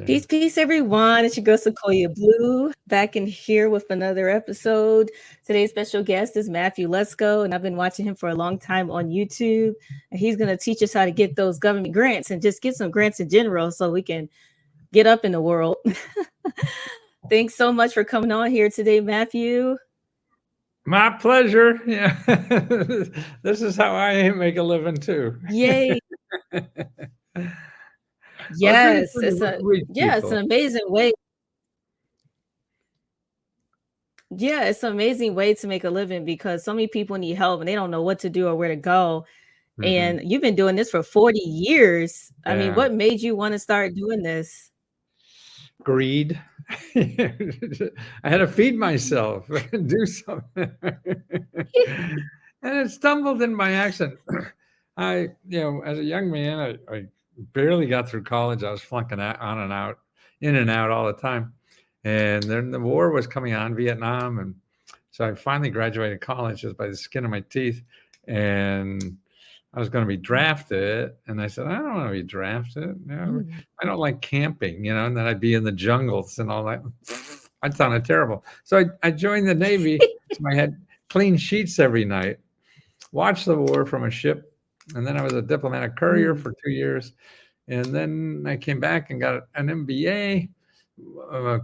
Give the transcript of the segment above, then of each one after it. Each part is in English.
there. Peace, peace, everyone. It's your girl Siquoyia Blue back in here with another episode. Today's special guest is Matthew Lesko, and I've been watching him for a long time on YouTube. And he's going to teach us how to get those government grants and just get some grants in general so we can get up in the world. Thanks so much for coming on here today, Matthew. My pleasure. Yeah. This is how I make a living too. Yay. Well, Yes, it's an amazing way. Yeah, it's an amazing way to make a living because so many people need help and they don't know what to do or where to go. And you've been doing this for 40 years. I mean, what made you want to start doing this? Greed. I had to feed myself and do something. And it stumbled in by accident. As a young man, I barely got through college. I was flunking on and out, in and out all the time. And then the war was coming on, Vietnam. And so I finally graduated college just by the skin of my teeth. And I was going to be drafted. And I said, I don't want to be drafted. I don't like camping, and then I'd be in the jungles and all that. That sounded terrible. So I joined the Navy. So I had clean sheets every night, watched the war from a ship. And then I was a diplomatic courier for 2 years. And then I came back and got an MBA,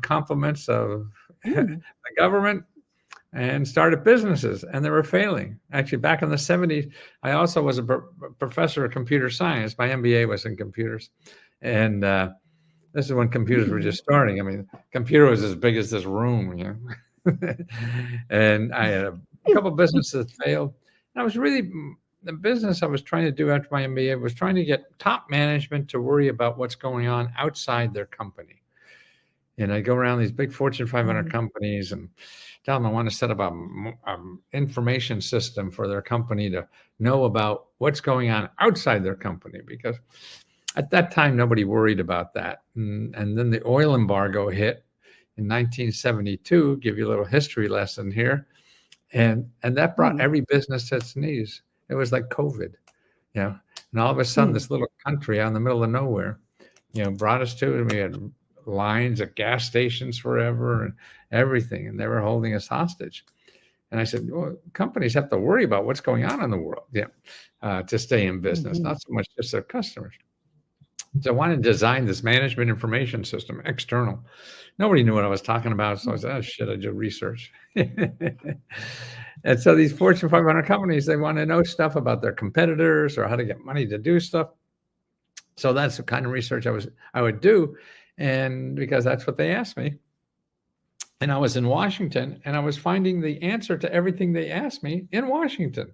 compliments of the government, and started businesses, and they were failing. Actually, back in the 70s, I also was a professor of computer science. My MBA was in computers. And this is when computers were just starting. I mean, computer was as big as this room, And I had a couple of businesses that failed. And I was really, the business I was trying to do after my MBA was trying to get top management to worry about what's going on outside their company. And I go around these big Fortune 500 companies and tell them I want to set up an information system for their company to know about what's going on outside their company, because at that time, nobody worried about that. And then the oil embargo hit in 1972, give you a little history lesson here. And that brought every business to its knees. It was like COVID, and all of a sudden, this little country out in the middle of nowhere, brought us to it. And we had lines at gas stations forever and everything, and they were holding us hostage. And I said, well, companies have to worry about what's going on in the world, to stay in business, not so much just their customers. So I wanted to design this management information system, external. Nobody knew what I was talking about, so I said, oh shit, I did research. And so these Fortune 500 companies, they want to know stuff about their competitors or how to get money to do stuff. So that's the kind of research I would do. And because that's what they asked me. And I was in Washington, and I was finding the answer to everything they asked me in Washington.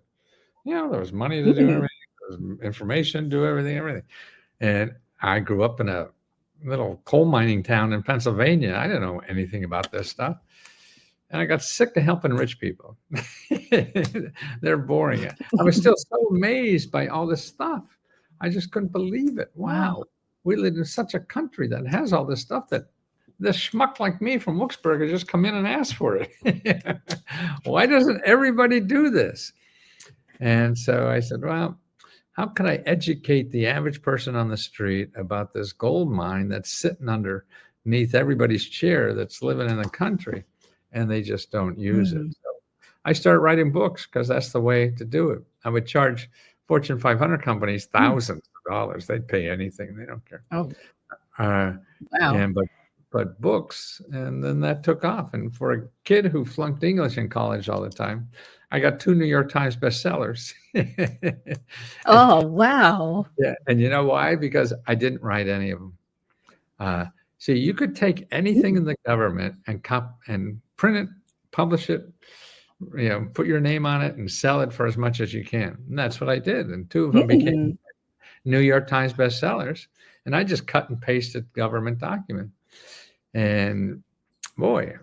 There was money to do everything, there was information to do everything. And I grew up in a little coal mining town in Pennsylvania. I didn't know anything about this stuff. And I got sick of helping rich people. They're boring. I was still so amazed by all this stuff. I just couldn't believe it. Wow. We live in such a country that has all this stuff that this schmuck like me from Wilkesburg just come in and ask for it. Why doesn't everybody do this? And so I said, well, how can I educate the average person on the street about this gold mine that's sitting underneath everybody's chair that's living in the country, and they just don't use it? So I started writing books because that's the way to do it. I would charge Fortune 500 companies thousands of dollars. They'd pay anything. They don't care. Wow. But books, and then that took off. And for a kid who flunked English in college all the time, I got 2 New York Times bestsellers. Oh, wow. Yeah. And you know why? Because I didn't write any of them. See, you could take anything in the government and print it, publish it, put your name on it and sell it for as much as you can. And that's what I did. And 2 of them became New York Times bestsellers. And I just cut and pasted government document. And boy,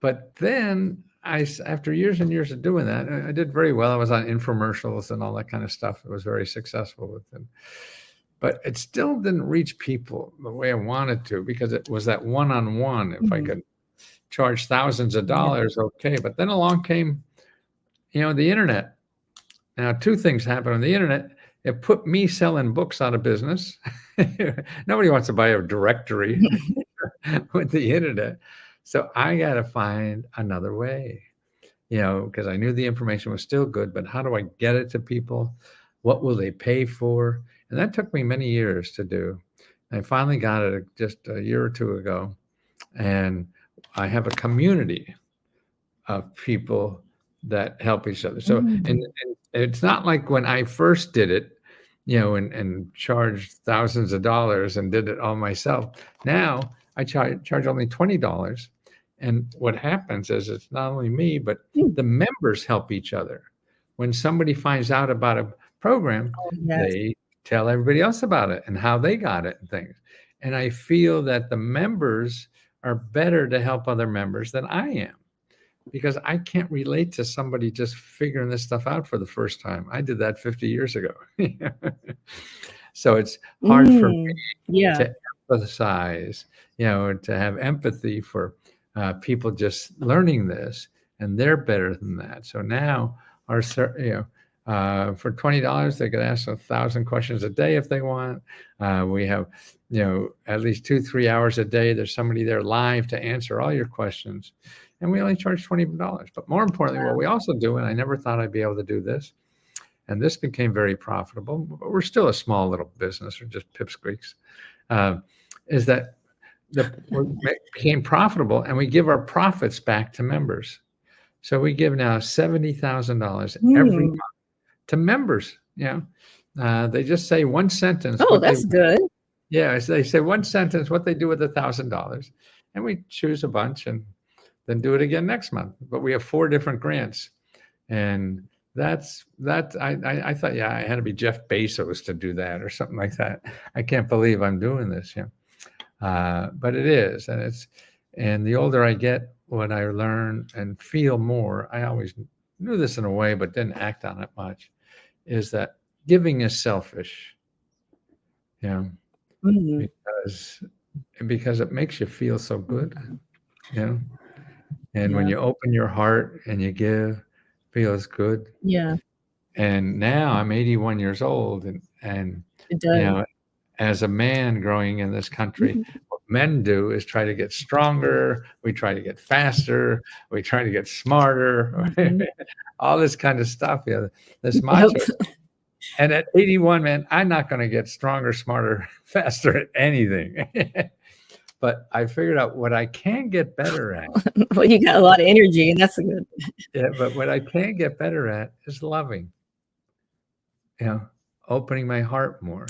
but then after years and years of doing that, I did very well. I was on infomercials and all that kind of stuff. It was very successful with them. But it still didn't reach people the way I wanted to, because it was that one-on-one. If I could charge thousands of dollars, okay. But then along came, the internet. Now, 2 things happened on the internet. it put me selling books out of business. Nobody wants to buy a directory with the internet. So I got to find another way, because I knew the information was still good, but how do I get it to people? What will they pay for? And that took me many years to do. I finally got it just a year or two ago. And I have a community of people that help each other. So, and it's not like when I first did it, and charged thousands of dollars and did it all myself. Now I charge only $20. And what happens is it's not only me, but the members help each other. When somebody finds out about a program, they tell everybody else about it and how they got it and things. And I feel that the members are better to help other members than I am, because I can't relate to somebody just figuring this stuff out for the first time. I did that 50 years ago. So it's hard for me to emphasize, to have empathy for people just learning this, and they're better than that. So now for $20, they could ask 1,000 questions a day if they want. We have, at least 2-3 hours a day. There's somebody there live to answer all your questions. And we only charge $20. But more importantly, what we also do, and I never thought I'd be able to do this, and this became very profitable, but we're still a small little business, or just pipsqueaks, is that became profitable, and we give our profits back to members. So we give now $70,000 every month to members. They just say one sentence. Oh, that's good. Yeah, they say one sentence what they do with $1,000, and we choose a bunch and then do it again next month. But we have 4 different grants, and that's I thought, I had to be Jeff Bezos to do that or something like that. I can't believe I'm doing this. But it is, and the older I get, what I learn and feel more, I always knew this in a way, but didn't act on it much, is that giving is selfish. Because it makes you feel so good. And when you open your heart and you give, feels good. Yeah. And now I'm 81 years old, and it does. As a man growing in this country, what men do is try to get stronger. We try to get faster. We try to get smarter. All this kind of stuff. This macho. And at 81, man, I'm not going to get stronger, smarter, faster at anything. But I figured out what I can get better at. Well, you got a lot of energy, and that's a good. Yeah, but what I can get better at is loving. Opening my heart more.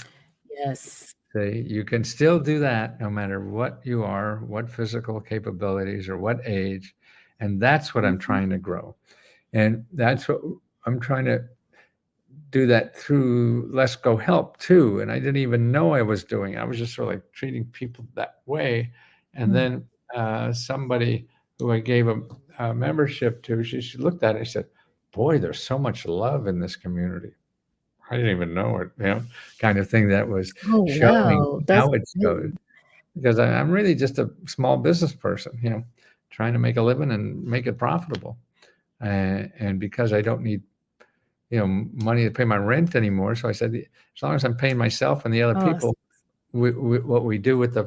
Yes. See, you can still do that no matter what you are, what physical capabilities or what age. And that's what I'm trying to grow. And that's what I'm trying to do, that through Lesko Help too. And I didn't even know I was doing it. I was just sort of like treating people that way. And then somebody who I gave a membership to, she looked at it and said, boy, there's so much love in this community. I didn't even know it, kind of thing that was showing how it's going. Because I'm really just a small business person, trying to make a living and make it profitable. And because I don't need, money to pay my rent anymore. So I said, as long as I'm paying myself and the other people, what we do with the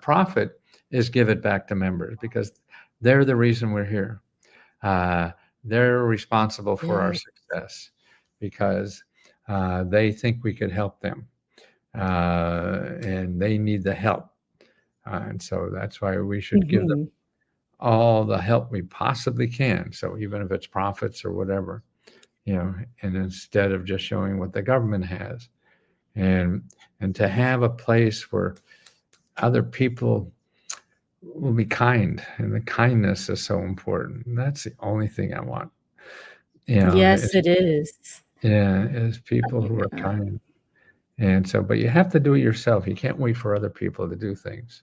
profit is give it back to members, because they're the reason we're here. They're responsible for our success, because they think we could help them, and they need the help. And so that's why we should give them all the help we possibly can. So even if it's profits or whatever, and instead of just showing what the government has, and to have a place where other people will be kind, and the kindness is so important. And that's the only thing I want. Yes, it is. Yeah, is people who are kind. And so, but you have to do it yourself. You can't wait for other people to do things,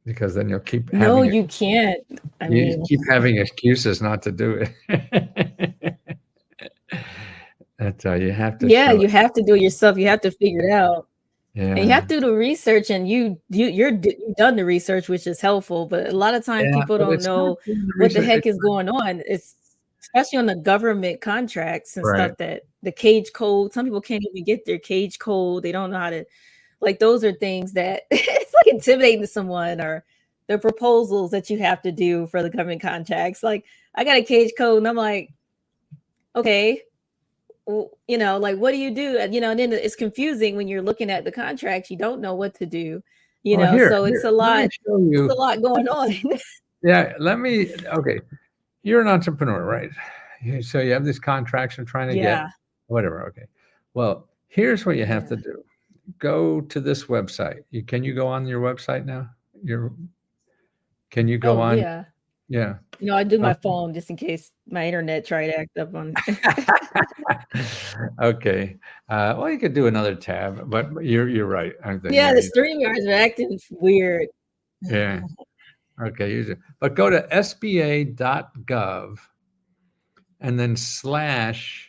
because then you'll keep having. No, you can't. You keep having excuses not to do it. That's you have to. Yeah, you have to do it yourself. You have to figure it out. Yeah. And you have to do the research, and you've done the research, which is helpful. But a lot of times people don't know what the heck is going on. especially on the government contracts and Right. stuff, that the cage code, some people can't even get their cage code. They don't know how to, like, those are things that it's like intimidating to someone, or the proposals that you have to do for the government contracts. Like, I got a cage code and I'm like, okay, like, what do you do? And then it's confusing when you're looking at the contracts. You don't know what to do, Well, here, so it's a let me lot. show It's you. a lot going on. Yeah, okay. You're an entrepreneur, right? So you have these contracts you're trying to get, Yeah. whatever. Okay. Well, here's what you have to Yeah. do. Go to this website. Can you go on your website now? Can you go Oh, on? yeah. Yeah. I do my Okay. phone just in case my internet tried to act up on. Okay. Well, you could do another tab, but you're right. I think Yeah, the StreamYards are acting weird. yeah. Okay. Use it. But go to sba.gov and then sba.gov.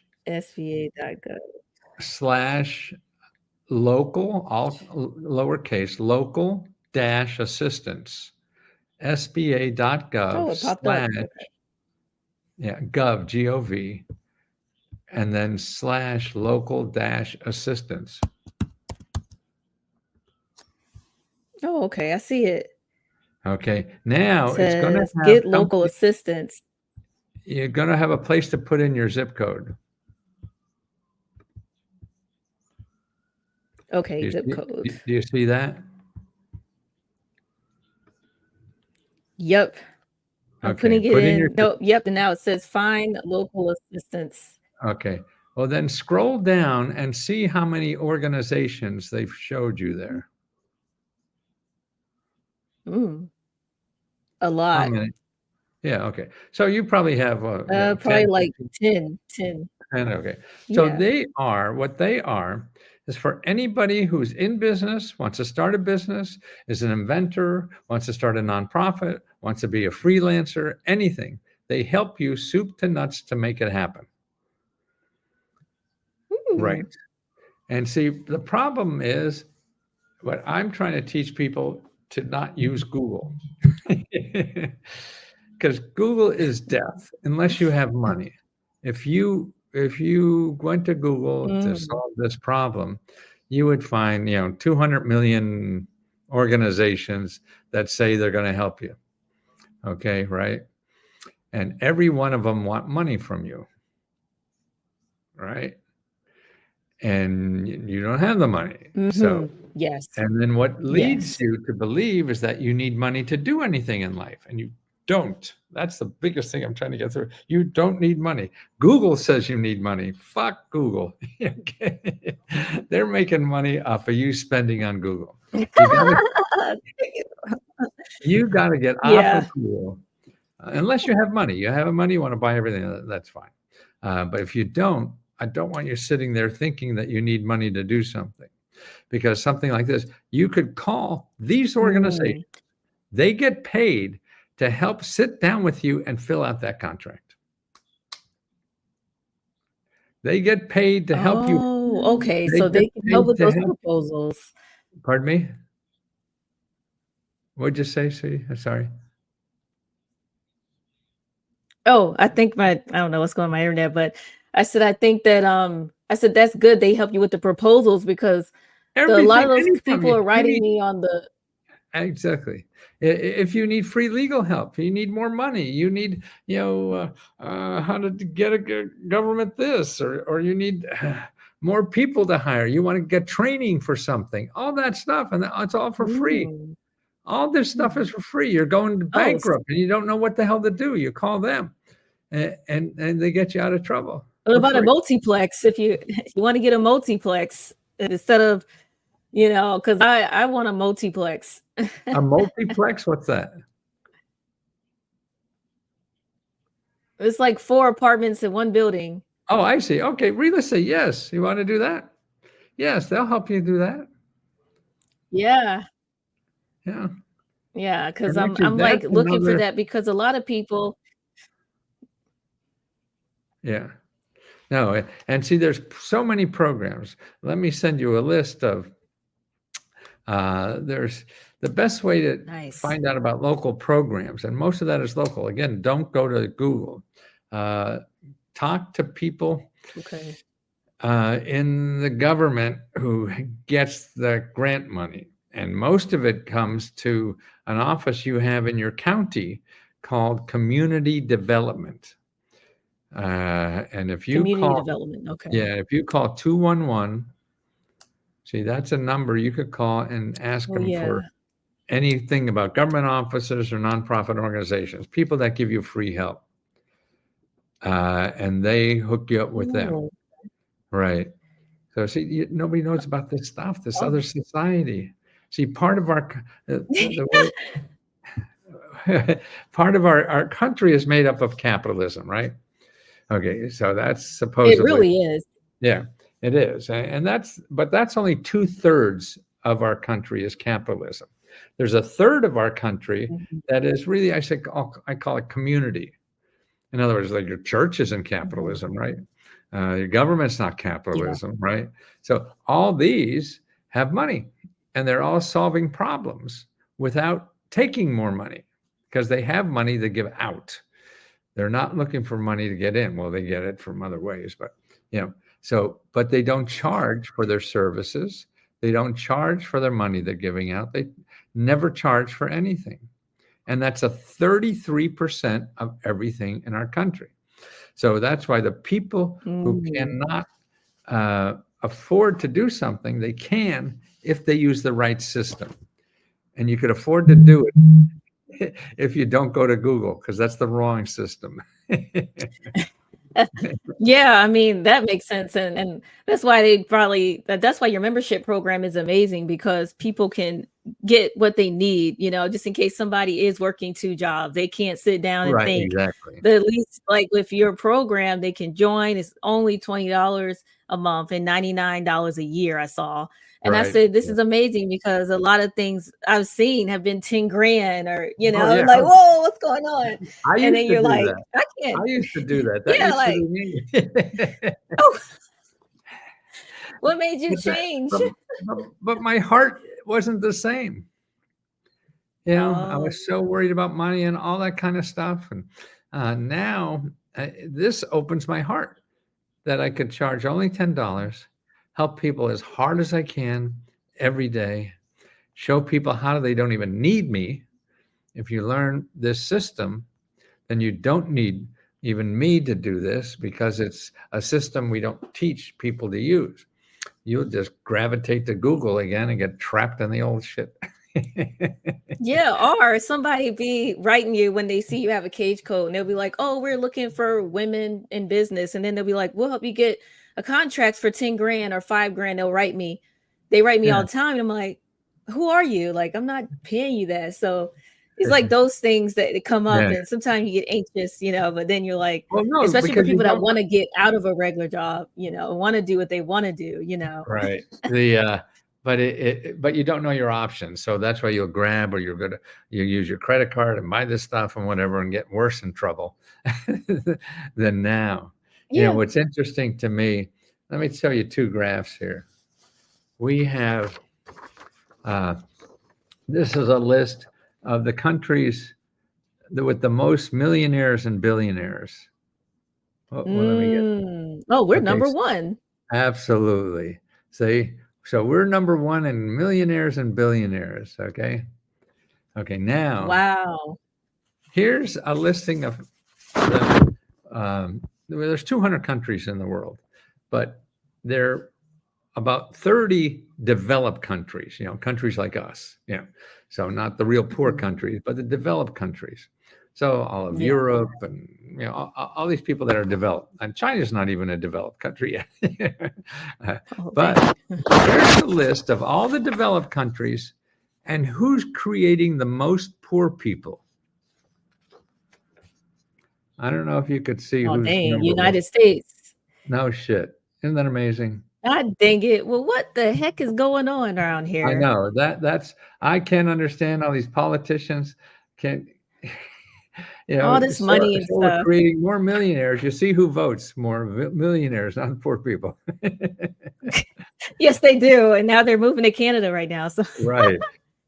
/local, all lowercase, local dash assistance, Oh, sba.gov it popped up. / Okay. yeah, gov, and then / local dash assistance. Oh, okay. I see it. Okay. It Now it's going to says have get local something. assistance. You're going to have a place to put in your zip code. Okay, zip code. Do you see that? Yep. I'm Okay. putting it Put in your. in. Nope. Yep. And now it says find local assistance. Okay. Well, then scroll down and see how many organizations they've showed you there. A lot. How many? Yeah. Okay. So you probably have Probably 10, like 15, 10. 10. Okay. So Yeah. what they are is for anybody who's in business, wants to start a business, is an inventor, wants to start a nonprofit, wants to be a freelancer, anything. They help you soup to nuts to make it happen. Right. And see, the problem is what I'm trying to teach people to not use Google. Because Google is death unless you have money. If you went to Google to solve this problem, you would find 200 million organizations that say they're going to help you. Okay, right? And every one of them want money from you, right? And you don't have the money. So Yes. and then what leads you to believe is that you need money to do anything in life, and you don't. That's the biggest thing I'm trying to get through. You don't need money. Google says you need money. Fuck Google. Okay. They're making money off of you spending on Google. You got to get off of Google. Unless you have money. You have money, you want to buy everything, that's fine. But if you don't, I don't want you sitting there thinking that you need money to do something. Because something like this, you could call these organizations. They get paid to help sit down with you and fill out that contract. They get paid to help you. Oh, okay. So they can help with those proposals. Pardon me? What'd you say? Sorry. Oh, I think I don't know what's going on my internet, but I said I think that I said that's good. They help you with the proposals because a lot of those people are writing me on the. Exactly. If you need free legal help, you need more money, you need, how to get a government this, or you need more people to hire, you want to get training for something, all that stuff, and it's all for free. All this stuff is for free. You're going bankrupt and you don't know what the hell to do. You call them and they get you out of trouble. What about a multiplex? If you want to get a multiplex instead of, because I want a multiplex. A multiplex? What's that? It's like 4 apartments in one building. Oh, I see. Okay, real estate. Yes, you want to do that? Yes, they'll help you do that. Yeah. Yeah. Yeah, because I'm like looking for that because a lot of people. Yeah. No, and see, there's so many programs. Let me send you a list of. There's the best way to find out about local programs, and most of that is local. Again, don't go to Google. talk to people Okay. in the government who gets the grant money. And most of it comes to an office you have in your county called community development. And if you Community call, development. Okay. yeah, if you call 211, see, that's a number you could call and ask Oh them yeah. for anything about government offices or nonprofit organizations, people that give you free help. And they hook you up with them. Oh. Right. So see, nobody knows about this stuff, this Oh. other society. See, part of our the way part of our country is made up of capitalism, right? Okay, so that's It supposedly, really is. yeah, it is, and that's only 2/3 of our country is capitalism. There's a third of our country Mhm. that is really, I call it community. In other words, like your church isn't capitalism, right? Your government's not Yeah. capitalism, right? So all these have money, and they're all solving problems without taking more money because they have money to give out. They're not looking for money to get in. Well, they get it from other ways, but but they don't charge for their services. They don't charge for their money they're giving out. They never charge for anything. And that's a 33% of everything in our country. So that's why the people who Mm. cannot afford to do something, they can if they use the right system. And you could afford to do it if you don't go to Google, because that's the wrong system. Yeah, I mean, that makes sense. And that's why that's why your membership program is amazing, because people can get what they need, just in case somebody is working 2 jobs. They can't sit down and Right, think. exactly. The least, like with your program, they can join. It's only $20 a month and $99 a year, I saw. And I Right. said, this is amazing, because a lot of things I've seen have been 10 grand or, Oh, yeah. like, whoa, what's going on? I And used then to you're do like, that. I can't. I used to do that. That Yeah, used to like, be me. oh, what made you But that change? but my heart wasn't the same. I Oh, was so worried about money and all that kind of stuff, and now this opens my heart that I could charge only $10, help people as hard as I can every day, show people how they don't even need me. If you learn this system, then you don't need even me to do this, because it's a system we don't teach people to use. You'll just gravitate to Google again and get trapped in the old shit. yeah. Or somebody be writing you when they see you have a cage code, and they'll be like, oh, we're looking for women in business. And then they'll be like, we'll help you get a contract for 10 grand or 5 grand. They write me Yeah. all the time. And I'm like, who are you? Like, I'm not paying you that. So it's like those things that come up, Yeah. and sometimes you get anxious, but then you're like, Well, no, especially for because you people that don't. want to get out of a regular job, want to do what they want to do, Right. But you don't know your options. So that's why you'll grab, or you use your credit card and buy this stuff and whatever, and get worse in trouble than now. Yeah. What's interesting to me, let me tell you 2 graphs here. We have, this is a list of the countries with the most millionaires and billionaires. Well, let me get. Oh, we're Okay, number 1. absolutely. See, so we're number 1 in millionaires and billionaires. Okay. Now, Wow. here's a listing of there's 200 countries in the world, but there are about 30 developed countries, countries like us, so not the real poor countries, but the developed countries. So all of Yeah. Europe and all these people that are developed, and China's not even a developed country yet. But here's a list of all the developed countries and who's creating the most poor people. I don't know if you could see Oh, who's dang, number 1. United States. No shit. Isn't that amazing? God dang it. Well, what the heck is going on around I here? know I can't understand all these politicians. Can't All this money and we're stuff. creating more millionaires. You see who votes more millionaires, not poor people. Yes, they do. And now they're moving to Canada right now. So Right.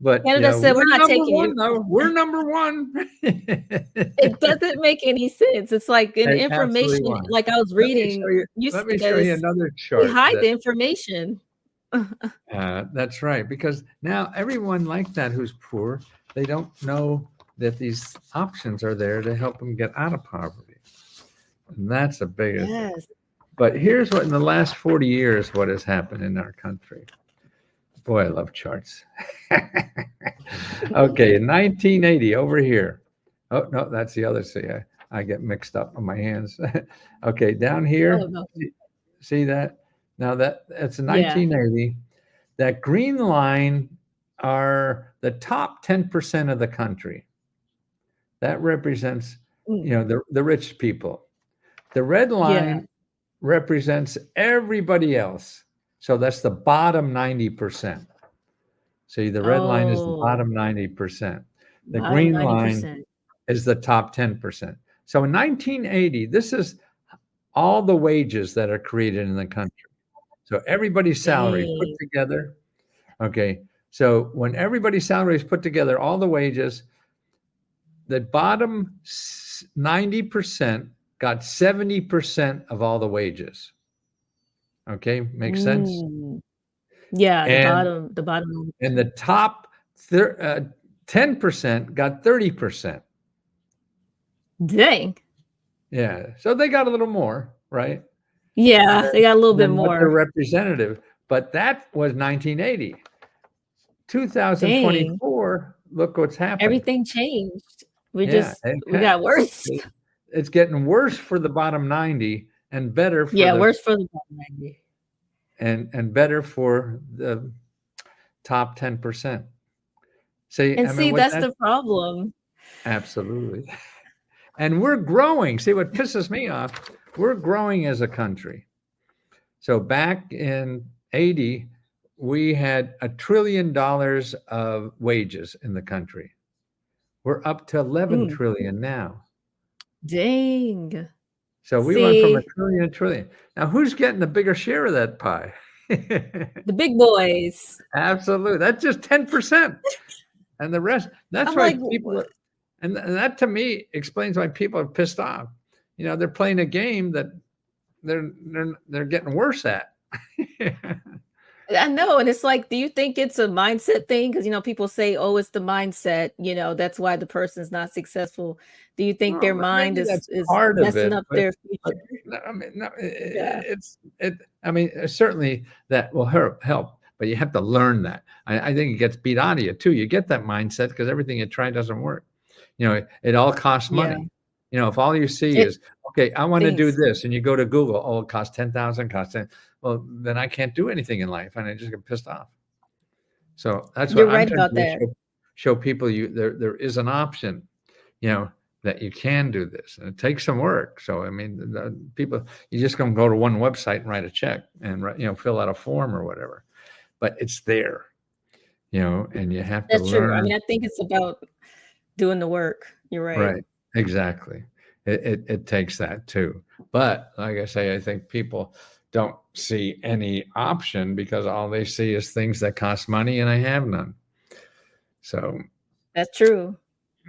But Canada said, we're we're not number taking you. one, though. We're number one. It doesn't make any sense. It's like an They absolutely information, want. like I was Let me show reading, you. you Let me show you says another we chart hide that the information. that's right, because now everyone like that who's poor, they don't know that these options are there to help them get out of poverty. And that's a bigger thing. Yes. But here's what in the last 40 years, what has happened in our country. Boy, I love charts. Okay, in 1980, over here. Oh, no, that's the other. See, I get mixed up on my hands. Okay, down Oh, here. no. See that? Now that's Yeah. 1980. That green line are the top 10% of the country. That represents, the rich people. The red Yeah. line represents everybody else. So that's the bottom 90%. See, the red line is the Oh, bottom 90%. The bottom green line 90%. is the top 10%. So in 1980, this is all the wages that are created in the country. So everybody's salary put Dang. together. Okay. So when everybody's salary is put together, all the wages, the bottom 90% got 70% of all the wages. Okay. Makes sense? Mm. Yeah, And the bottom. and the top 10% got 30%. Dang. Yeah. So they got a little more, right? Yeah, they got a little bit Than what their more. representative. But that was 1980. Dang. 2024, look what's happened. Everything changed. We Yeah. got worse. It's getting worse for the bottom 90 and better for the Worse for the bottom 90. and better for the top 10%. See, And I mean, see, what that's that the problem. absolutely. And we're growing. See, what pisses me off, we're growing as a country. So back in 80, we had $1 trillion of wages in the country. We're up to 11 trillion now. Dang. So we went from a See, trillion to trillion. Now, who's getting the bigger share of that pie? the big boys. Absolutely. That's just 10%. And the rest, that's I'm why like, people are, and that to me explains why people are pissed off. They're playing a game that they're getting worse at. I know. And it's like, do you think it's a mindset thing? Because, people say, oh, it's the mindset, that's why the person's not successful. Do you think their Well, mind maybe that's is part of messing it, up but their future? no, I mean, no, Yeah. certainly that will help, but you have to learn that. I think it gets beat out of you too. You get that mindset because everything you try doesn't work. It all costs money. If all you see is, okay, I want to do this, and you go to Google, oh, it costs 10,000, costs 10. Well, then I can't do anything in life, and I just get pissed off. So that's You're what I'm right trying about to that. show people. There is an option, that you can do this, and it takes some work. So I mean, the people, you just gonna go to one website and write a check and fill out a form or whatever, but it's there, and you have to That's true. I learn. mean, I think it's about doing the work. You're right. Right. Exactly. It takes that too. But like I say, I think people don't see any option because all they see is things that cost money, and I have none. So That's true.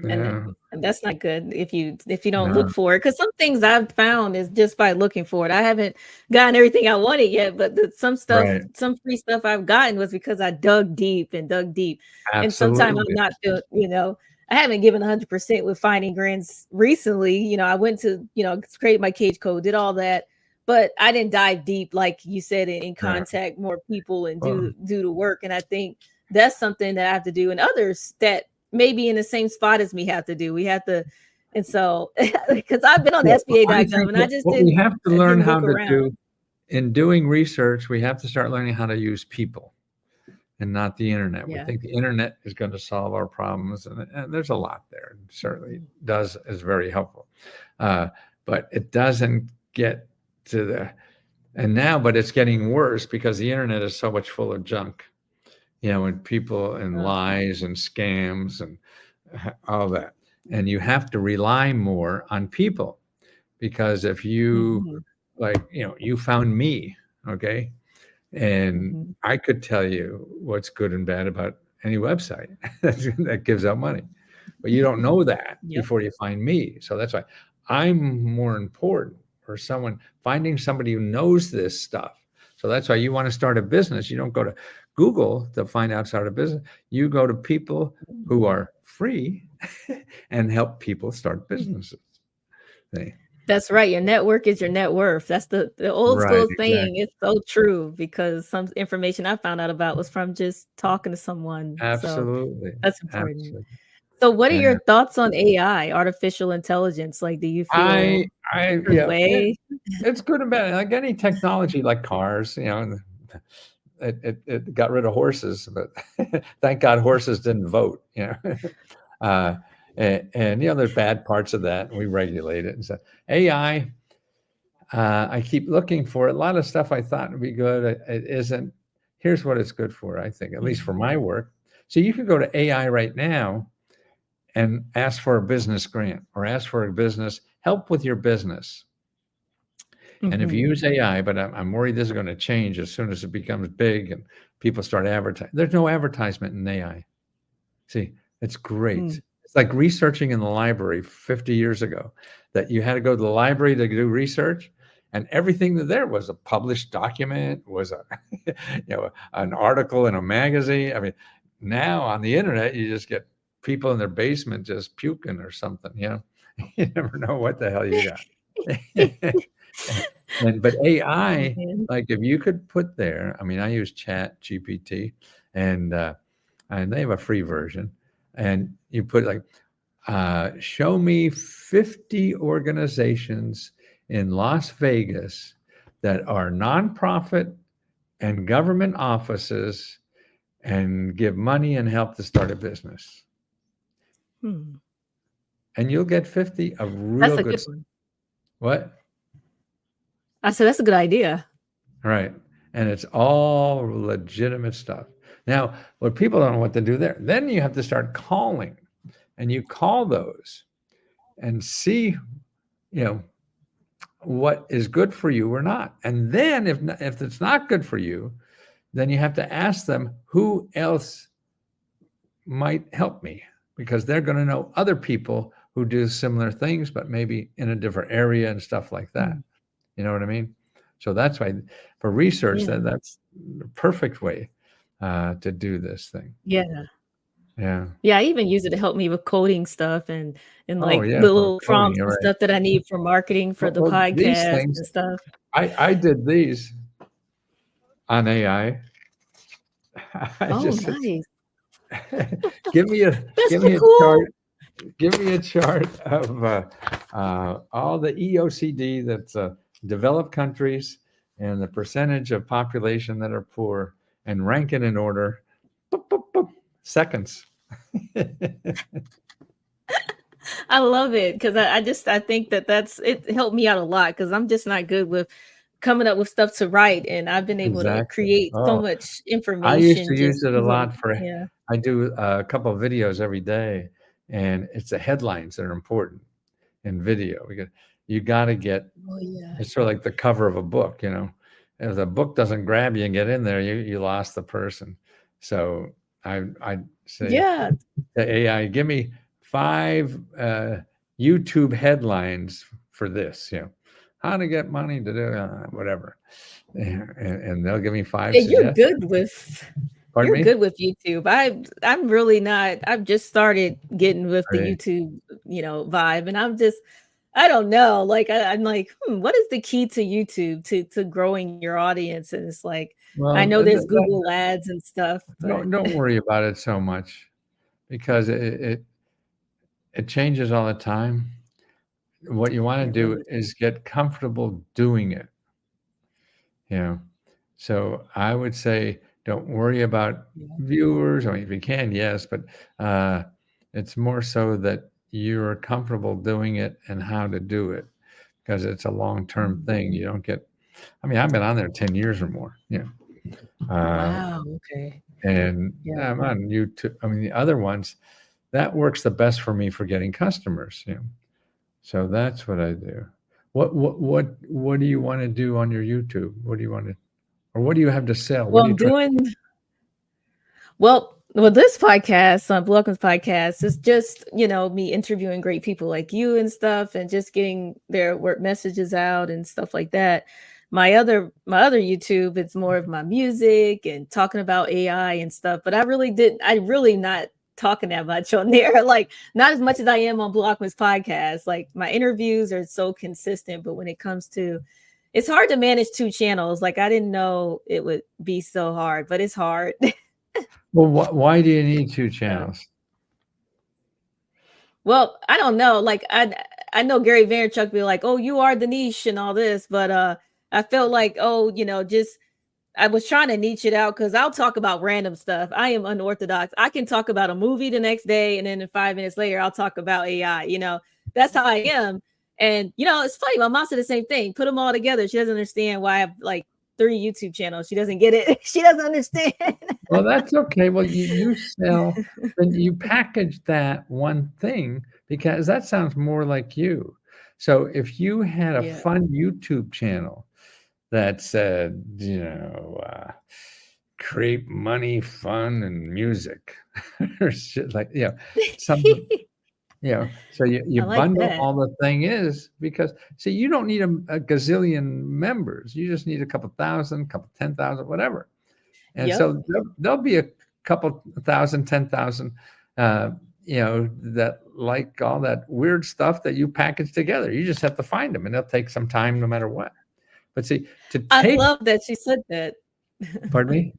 yeah, And that's not good if you don't no, look for it. Because some things I've found is just by looking for it. I haven't gotten everything I wanted yet, but some right. free stuff I've gotten was because I dug deep and dug deep. And sometimes I'm Absolutely. not I haven't given 100% with finding grants recently. I went to, create my cage code, did all that, but I didn't dive deep, like you said, in Yeah. contact more people and Well, do the work. And I think that's something that I have to do, and others that maybe in the same spot as me have to do. We have to, and so because I've been on I sba.gov think and I just what we have to learn didn't how look to around. do in doing research, we have to start learning how to use people and not the internet. Yeah. We think the internet is going to solve our problems, and there's a lot there. It certainly is very helpful, but it doesn't get to but it's getting worse because the internet is so much full of junk, and people and lies and scams and all that. And you have to rely more on people because if you you found me, okay, and I could tell you what's good and bad about any website that gives out money. But you don't know that Yep. before you find me. So that's why I'm more important, or finding somebody who knows this stuff. So that's why you want to start a business. You don't go to Google to find out start a business. You go to people who are free and help people start businesses. That's right. Your network is your net worth. That's the old Right, school exactly. saying. It's so true because some information I found out about was from just talking to someone. So Absolutely. that's important. Absolutely. So what are your And thoughts on AI, artificial intelligence? Like, do you feel good yeah, way? it's good and bad. Like any technology, like cars, it got rid of horses, but thank God horses didn't vote. Uh, and there's bad parts of that, and we regulate it. And so AI, I keep looking for it. A lot of stuff I thought would be good. It isn't. Here's what it's good for, I think, at least for my work. So you can go to AI right now and ask for a business grant or ask for a business help with your business. And if you use AI, but I'm worried this is going to change as soon as it becomes big and people start advertising. There's no advertisement in AI. See, it's great. It's like researching in the library 50 years ago, that you had to go to the library to do research, and everything there was a published document, was an article in a magazine. I mean, now on the internet, you just get people in their basement just puking or something. You never know what the hell you got. But Oh, AI, man. like if you could put there, I mean, I use Chat GPT, and they have a free version, and you put like, show me 50 organizations in Las Vegas that are nonprofit and government offices and give money and help to start a business. Hmm. And you'll get 50 of real That's a good. good one. What? I said that's a good idea. Right. And it's all legitimate stuff. Now, what people don't know what to do there, then you have to start calling, and you call those and see, what is good for you or not. And then if it's not good for you, then you have to ask them who else might help me, because they're going to know other people who do similar things, but maybe in a different area and stuff like that. You know what I mean? So that's why for research, Yeah. that's the perfect way to do this thing. Yeah. Yeah. Yeah, I even use it to help me with coding stuff and Oh like yeah, the for little coding, prompts you're and right. stuff that I need for marketing for the Well, these podcast things, and stuff. I did these on AI. I Oh, just said, nice. give me a That's give so me a cool. chart. Give me a chart of all the EOCD, that's developed countries, and the percentage of population that are poor, and rank it in order. Boop, boop, boop. Seconds. I love it because I think that's it helped me out a lot because I'm just not good with coming up with stuff to write, and I've been able to Exactly. create so Oh, much I used information to just use it a using lot for. yeah. I do a couple of videos every day, and it's the headlines that are important in video. You got to get. Oh yeah. It's sort of like the cover of a book. If the book doesn't grab you and get in there, you lost the person. So I say Yeah. to AI, give me 5 YouTube headlines for this. How to get money to do whatever, and they'll give me 5 Yeah, suggestions. Pardon you're me? good with YouTube. I'm really not. I've just started getting with the Right. YouTube, vibe, and I don't know. Like I'm like, what is the key to YouTube to growing your audience? And it's like I Well, know there's Google ads and stuff, but don't worry about it so much, because it changes all the time. What you want to it do really is get comfortable doing it. You know, so I would say don't worry about yeah. viewers. I mean, if you can, yes, but it's more so that you're comfortable doing it and how to do it, because it's a long-term Mm. thing. You don't get. I mean, I've been on there 10 years or more. Wow. Okay. And Yeah. I'm on YouTube. I mean, the other ones, that works the best for me for getting customers. So that's what I do. What do you want to do on your YouTube? What do you want to, or what do you have to sell? What Well, are you I'm trying? doing well. Well, this podcast, Blu Alchemist Podcast, is just, me interviewing great people like you and stuff and just getting their work messages out and stuff like that. My other YouTube, it's more of my music and talking about AI and stuff. But I really not talking that much on there. Like not as much as I am on Blu Alchemist Podcast. Like my interviews are so consistent, but when it comes to it's hard to manage two channels. Like I didn't know it would be so hard, but it's hard. Well, why do you need two So, channels? well, I don't know. Like I know Gary Vaynerchuk be like, "Oh, you are the niche and all this," but I felt like, oh, just I was trying to niche it out because I'll talk about random stuff. I am unorthodox. I can talk about a movie the next day, and then in 5 minutes later, I'll talk about AI. That's how I am. And it's funny. My mom said the same thing. Put them all together. She doesn't understand why I have like 3 YouTube channels. She doesn't get it. She doesn't understand. Well, that's okay. Well, you sell, then you package that one thing because that sounds more like you. So if you had a Yeah. fun YouTube channel that said, create money, fun, and music, or shit like, some, so you I like bundle that. all the thing is because, see, you don't need a gazillion members. You just need a couple thousand, couple 10,000, whatever. And Yep. so there'll be a couple thousand, 10,000, that like all that weird stuff that you package together. You just have to find them, and it'll take some time no matter what. But see, I love that she said that. pardon me?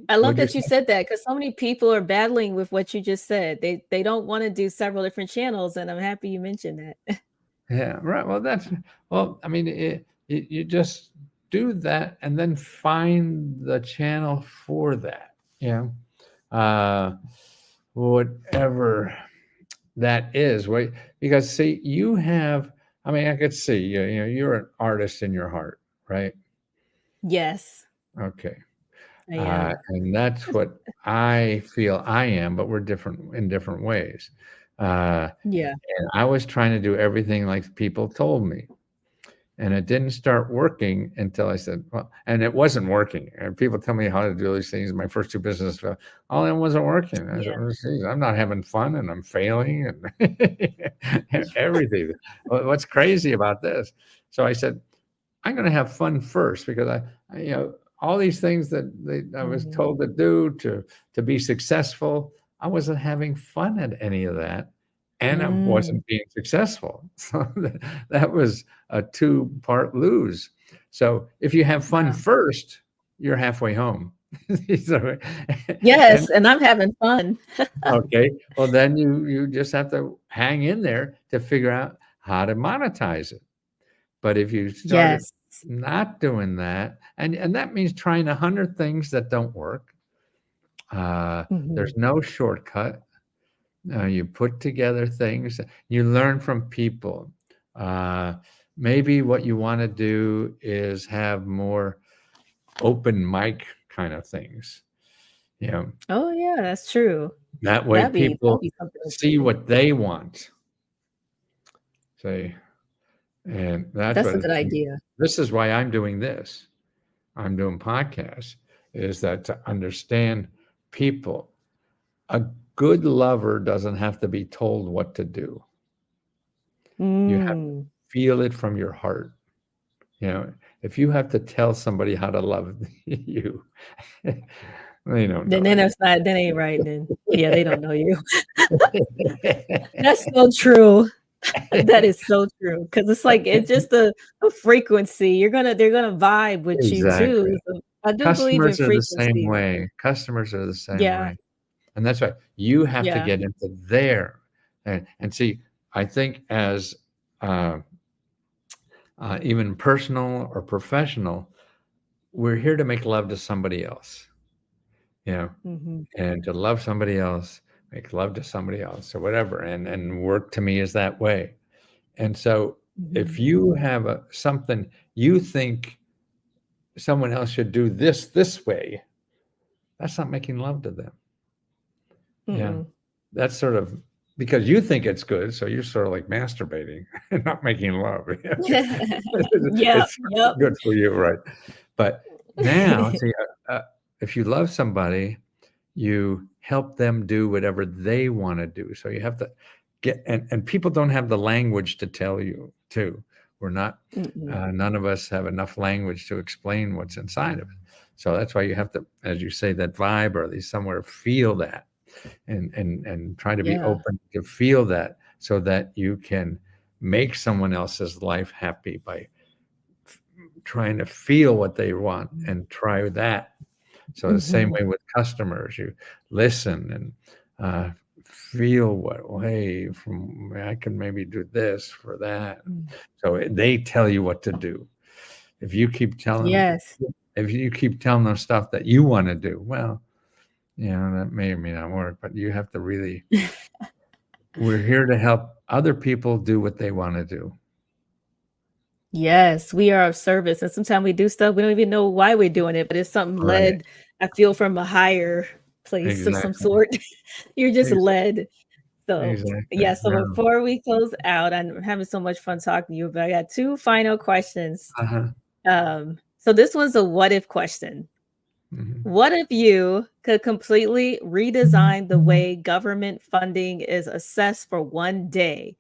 I love What'd you that you say? said that because so many people are battling with what you just said. They don't want to do several different channels, and I'm happy you mentioned that. Yeah, right. Well, I mean, you just do that and then find the channel for that, whatever that is. Wait, because see, I mean, I could see, you're an artist in your heart, right? Yes, Okay. I am. And that's what I feel I am, but we're different in different ways. Yeah. And I was trying to do everything like people told me. And it didn't start working until I said, well, and it wasn't working. And people tell me how to do these things. My first 2 businesses, all it wasn't working. I said, Yeah. "Oh, geez, I'm not having fun and I'm failing and everything. What's crazy about this?" So I said, I'm going to have fun first because all these things that I was Mhm. told to do to be successful, I wasn't having fun at any of that, and I Mm. wasn't being successful. So that was a 2-part lose. So if you have fun Wow. first, you're halfway home. So, and Yes, and I'm having fun. okay, well then you just have to hang in there to figure out how to monetize it. But if you started Yes. not doing that, and that means trying 100 things that don't work. Mhm. There's no shortcut. You put together things. You learn from people. Uh, Maybe what you want to do is have more open mic kind of things. You know, Oh yeah, that's true. that way That'd people be something see interesting. what they want. Say, and that's That's what a good idea. this is why I'm doing this. I'm doing podcasts is that to understand people. A good lover doesn't have to be told what to do. You have to Mm. feel it from your heart. If you have to tell somebody how to love you, they don't Then know then you. that's not then ain't right then. Yeah, they don't know you. That's so true. That is so true because it's like it's just a frequency. They're gonna vibe with you too. Exactly. So I do believe in Customers are the same frequency. way. Customers are the same Yeah, way. And that's why you have to yeah. get into there and see, I think as uh, even personal or professional, we're here to make love to somebody else, you know, Mhm, and to love somebody else, make love to somebody else or whatever. And work to me is that way. And so if mhm, you have something you think someone else should do this way, that's not making love to them. Yeah. mm-mm. That's sort of because you think it's good, so you're sort of like masturbating and not making love. Yeah, It's yep. good for you, right? But now, see, if you love somebody, you help them do whatever they want to do. So you have to get, and people don't have the language to tell you too. We're not, none of us have enough language to explain what's inside of it. So that's why you have to, as you say, that vibe, or at least somewhere, feel that, and try to be open to feel that, so that you can make someone else's life happy by trying to feel what they want and try that. So the same way with customers, you listen and feel what way from I can maybe do this for that. So they tell you what to do. If you keep telling them stuff that you want to do, well, that may or may not work, but you have to really, we're here to help other people do what they want to do. Yes, we are of service. And sometimes we do stuff, we don't even know why we're doing it, but it's something led, I feel, from a higher place of some sort. You're just led. So, so before we close out, I'm having so much fun talking to you, but I got 2 final questions. So this one's a what if question. What if you could completely redesign the way government funding is assessed for one day?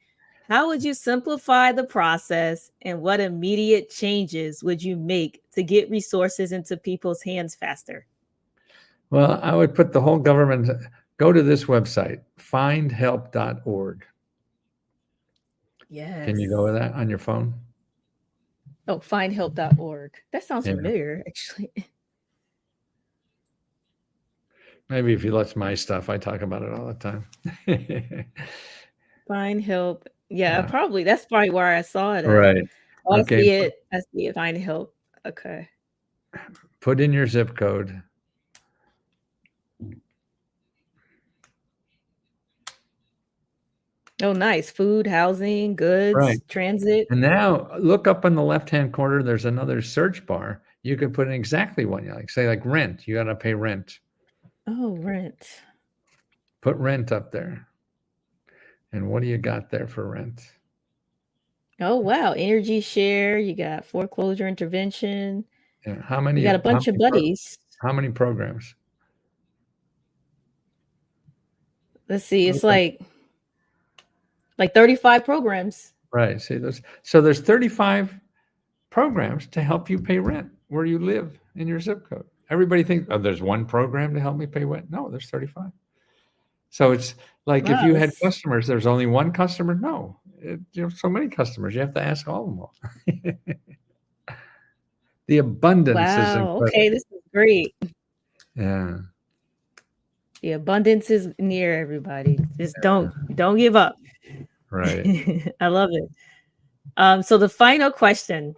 How would you simplify the process, and what immediate changes would you make to get resources into people's hands faster? Well, I would put the whole government, go to this website, findhelp.org. Yes. Can you go with that on your phone? Oh, findhelp.org. That sounds familiar, actually. Maybe if you watch my stuff, I talk about it all the time. Find help. Yeah, probably. That's probably where I saw it. Right. Oh, okay. I see it. Find help. Okay. Put in your zip code. Oh, nice. Food, housing, goods, transit. And now look up in the left-hand corner. There's another search bar. You can put in exactly what you like. Say like rent. You got to pay rent. Oh, rent. Put rent up there. And what do you got there for rent? Oh, wow. Energy share. You got foreclosure intervention. Yeah. How many? You got a bunch of buddies. How many programs? Let's see. It's like 35 programs. Right. See, there's 35 programs to help you pay rent where you live in your zip code. Everybody thinks, oh, there's one program to help me pay rent. No, there's 35. So it's like if you had customers, there's only one customer. No, you have so many customers. You have to ask all of them all. The abundance is incredible. Okay, this is great. Yeah. The abundance is near everybody. Just don't give up. Right. I love it. So the final question.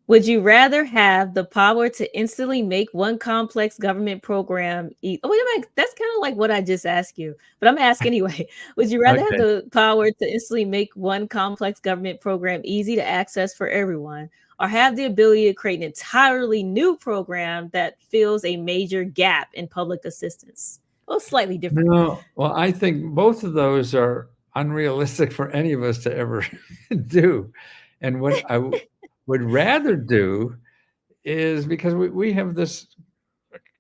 Would you rather have the power to instantly make one complex government program wait a minute, that's kind of like what I just asked you, but I'm asking anyway. Would you rather have the power to instantly make one complex government program easy to access for everyone, or have the ability to create an entirely new program that fills a major gap in public assistance? Well, slightly different. No, well, I think both of those are unrealistic for any of us to ever do. And what I would rather do is, because we have this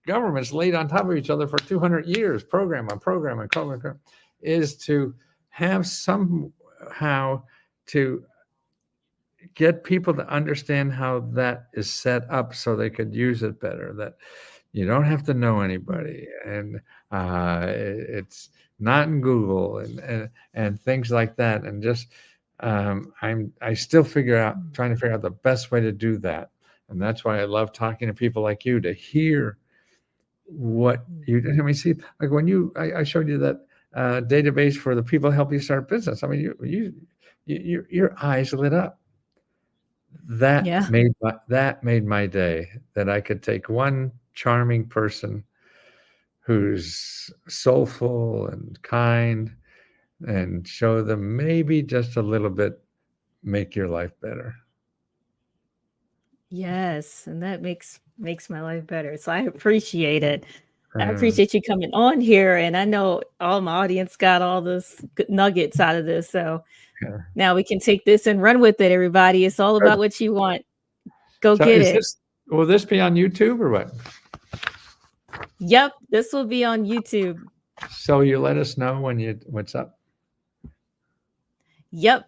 governments laid on top of each other for 200 years, program, is to have somehow to get people to understand how that is set up so they could use it better, that you don't have to know anybody, and it's not in Google and things like that. And just I still trying to figure out the best way to do that. And that's why I love talking to people like you, to hear what you, see, like when I showed you that database for the people help you start business. I mean, your eyes lit up. That made my day, that I could take one charming person who's soulful and kind and show them maybe just a little bit, make your life better. Yes, and that makes my life better. So I appreciate it. I appreciate you coming on here, and I know all my audience got all this good nuggets out of this. So now we can take this and run with it, everybody. It's all about what you want. Go get it. Will this be on YouTube or what? Yep, this will be on YouTube. So you let us know what's up. Yep,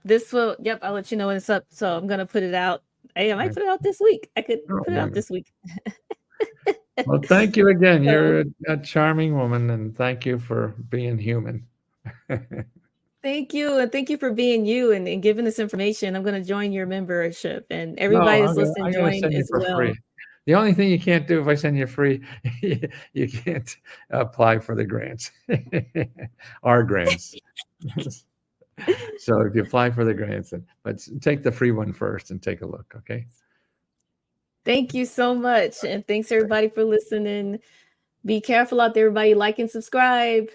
I'll let you know when it's up. So I'm gonna put it out. Hey, I might put it out this week. I could Oh, put it out this week. well, thank you again. So, You're a charming woman, and thank you for being human. thank you, and thank you for being you and giving this information. I'm gonna join your membership, and No, everybody that's listening, I'm gonna join send you as for well. free. The only thing you can't do if I send you free, you can't apply for the grants, our grants. So if you apply for the grants, but take the free one first and take a look, okay? Thank you so much, and thanks everybody for listening. Be careful out there, everybody. Like and subscribe.